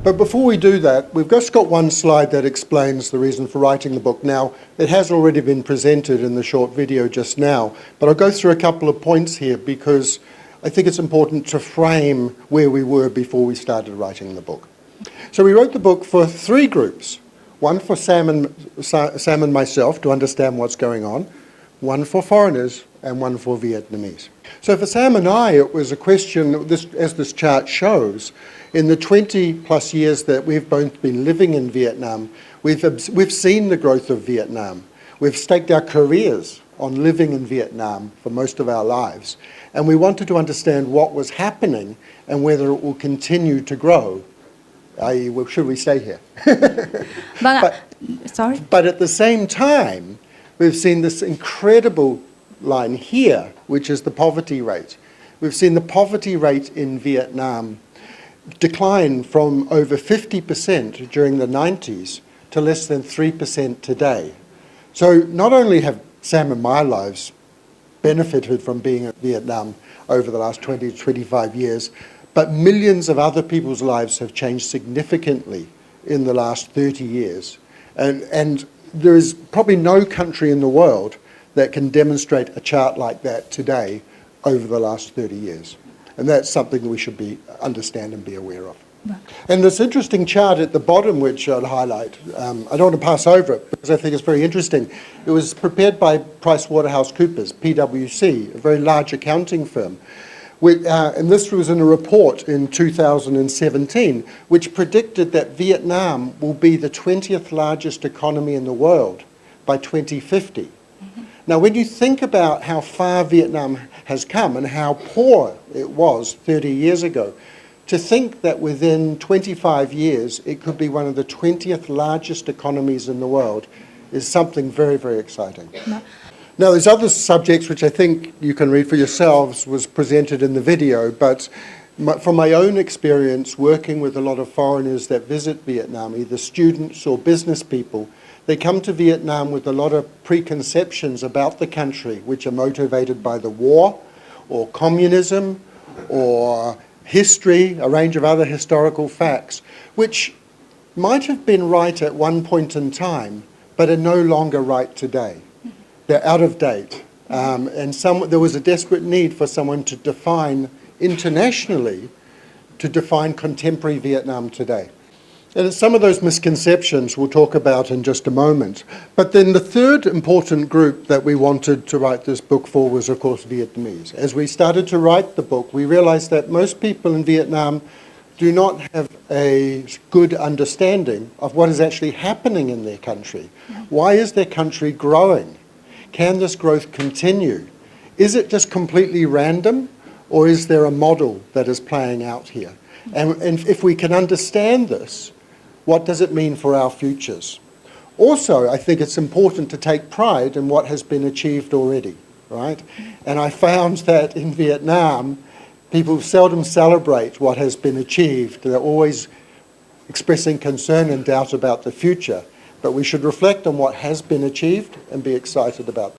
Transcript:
But before we do that, we've just got one slide that explains the reason for writing the book. Now, it has already been presented in the short video just now, but I'll go through a couple of points here because I think it's important to frame where we were before we started writing the book. So we wrote the book for three groups. One for Sam and myself to understand what's going on, one for foreigners, and one for Vietnamese. So for Sam and I, it was a question, as this chart shows, in the 20 plus years that we've both been living in Vietnam, we've seen the growth of Vietnam. We've staked our careers on living in Vietnam for most of our lives. And we wanted to understand what was happening and whether it will continue to grow. I.e., should we stay here? Sorry. But at the same time, we've seen this incredible line here, which is the poverty rate. We've seen the poverty rate in Vietnam decline from over 50% during the 90s to less than 3% today. So not only have Sam and my lives benefited from being in Vietnam over the last 20 to 25 years, but millions of other people's lives have changed significantly in the last 30 years. And there is probably no country in the world that can demonstrate a chart like that today over the last 30 years. And that's something that we should understand and be aware of. Right. And this interesting chart at the bottom, which I'll highlight, I don't want to pass over it because I think it's very interesting. It was prepared by PricewaterhouseCoopers, PwC, a very large accounting firm. And this was in a report in 2017, which predicted that Vietnam will be the 20th largest economy in the world by 2050. Mm-hmm. Now, when you think about how far Vietnam has come and how poor it was 30 years ago, to think that within 25 years it could be one of the 20th largest economies in the world is something very, very exciting. No. Now, there's other subjects which I think you can read for yourselves was presented in the video, but from my own experience working with a lot of foreigners that visit Vietnam, either students or business people, they come to Vietnam with a lot of preconceptions about the country, which are motivated by the war or communism or history, a range of other historical facts, which might have been right at one point in time, but are no longer right today. They're out of date. And there was a desperate need for someone to define internationally, to define contemporary Vietnam today. And some of those misconceptions we'll talk about in just a moment. But then the third important group that we wanted to write this book for was, of course, Vietnamese. As we started to write the book, we realized that most people in Vietnam do not have a good understanding of what is actually happening in their country. Why is their country growing? Can this growth continue? Is it just completely random, or is there a model that is playing out here? And if we can understand this, what does it mean for our futures? Also, I think it's important to take pride in what has been achieved already, right? And I found that in Vietnam, people seldom celebrate what has been achieved. They're always expressing concern and doubt about the future. But we should reflect on what has been achieved and be excited about